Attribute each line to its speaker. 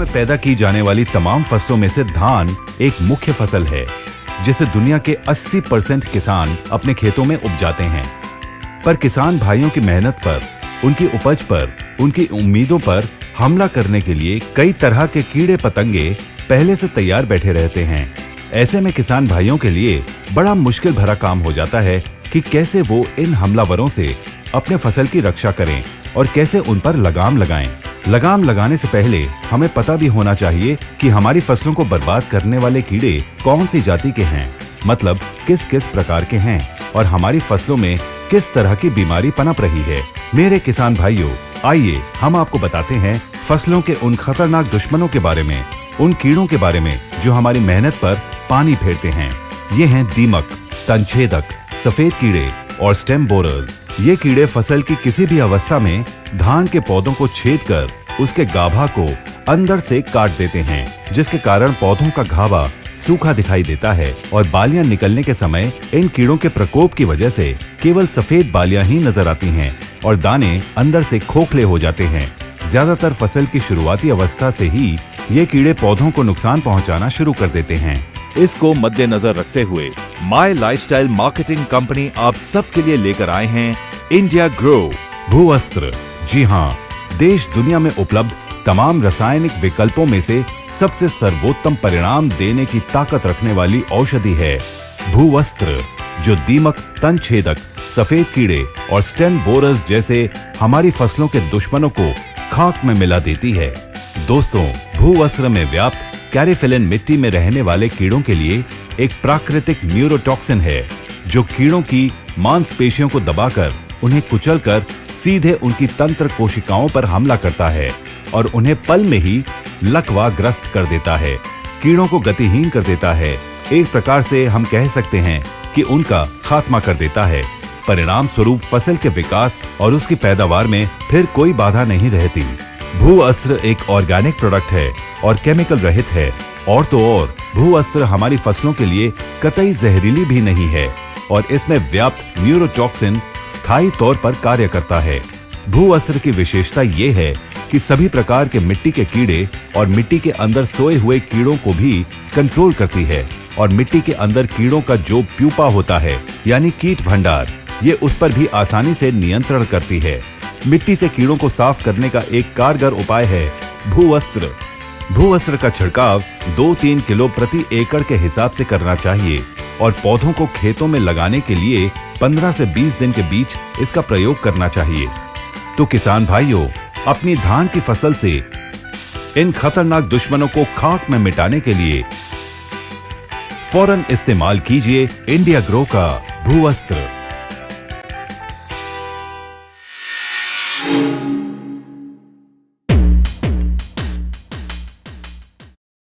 Speaker 1: में पैदा की जाने वाली तमाम फसलों में से धान एक मुख्य फसल है, जिसे दुनिया के 80% किसान अपने खेतों में उपजाते हैं। पर किसान भाइयों की मेहनत पर, उनकी उपज पर, उनकी उम्मीदों पर हमला करने के लिए कई तरह के कीड़े पतंगे पहले से तैयार बैठे रहते हैं। ऐसे में किसान भाइयों के लिए बड़ा मुश्किल भरा काम हो जाता है कि कैसे वो इन हमलावरों से अपने फसल की रक्षा करें और कैसे उन पर लगाम लगाएं। लगाम लगाने से पहले हमें पता भी होना चाहिए कि हमारी फसलों को बर्बाद करने वाले कीड़े कौन सी जाति के हैं, मतलब किस किस प्रकार के हैं और हमारी फसलों में किस तरह की बीमारी पनप रही है। मेरे किसान भाइयों, आइए हम आपको बताते हैं फसलों के उन खतरनाक दुश्मनों के बारे में, उन कीड़ों के बारे में जो हमारी मेहनत पर पानी फेरते हैं। ये हैं दीमक, तनछेदक, सफेद कीड़े और स्टेम बोरर्स। ये कीड़े फसल की किसी भी अवस्था में धान के पौधों को छेद कर उसके गाभा को अंदर से काट देते हैं, जिसके कारण पौधों का गाभा सूखा दिखाई देता है और बालियां निकलने के समय इन कीड़ों के प्रकोप की वजह से केवल सफेद बालियां ही नजर आती हैं और दाने अंदर से खोखले हो जाते हैं। ज्यादातर फसल की शुरुआती अवस्था से ही ये कीड़े पौधों को नुकसान पहुंचाना शुरू कर देते हैं। इसको मद्देनजर रखते हुए माई लाइफस्टाइल मार्केटिंग कंपनी आप सबके लिए लेकर आए हैं इंडिया ग्रो भूवस्त्र। जी हाँ, देश दुनिया में उपलब्ध तमाम रासायनिक विकल्पों में से सबसे सर्वोत्तम परिणाम देने की ताकत रखने वाली औषधि है भूवस्त्र, जो दीमक, तनछेदक, सफेद कीड़े और स्टेम बोरर्स जैसे हमारी फसलों के दुश्मनों को खाक में मिला देती है। दोस्तों, भूवस्त्र में व्याप्त कैरीफिलिन मिट्टी में रहने वाले कीड़ों के लिए एक प्राकृतिक न्यूरोटॉक्सिन है, जो कीड़ों की मांसपेशियों को दबाकर उन्हें कुचलकर सीधे उनकी तंत्र कोशिकाओं पर हमला करता है और उन्हें पल में ही लकवाग्रस्त कर देता है, कीड़ों को गतिहीन कर देता है। एक प्रकार से हम कह सकते हैं कि उनका खात्मा कर देता है। परिणाम स्वरूप फसल के विकास और उसकी पैदावार में फिर कोई बाधा नहीं रहती। भूवस्त्र एक ऑर्गेनिक प्रोडक्ट है और केमिकल रहित है, और तो और भूवस्त्र हमारी फसलों के लिए कतई जहरीली भी नहीं है और इसमें व्याप्त न्यूरोटॉक्सिन स्थायी तौर पर कार्य करता है। भूवस्त्र की विशेषता ये है कि सभी प्रकार के मिट्टी के कीड़े और मिट्टी के अंदर सोए हुए कीड़ों को भी कंट्रोल करती है और मिट्टी के अंदर कीड़ों का जो प्यूपा होता है यानी कीट भंडार, ये उस पर भी आसानी से नियंत्रण करती है। मिट्टी से कीड़ों को साफ करने का एक कारगर उपाय है भूवस्त्र। भूवस्त्र का छिड़काव 2-3 किलो प्रति एकड़ के हिसाब से करना चाहिए और पौधों को खेतों में लगाने के लिए 15 से 20 दिन के बीच इसका प्रयोग करना चाहिए। तो किसान भाइयों, अपनी धान की फसल से इन खतरनाक दुश्मनों को खाक में मिटाने के लिए फौरन इस्तेमाल कीजिए इंडिया ग्रो का भूवस्त्र।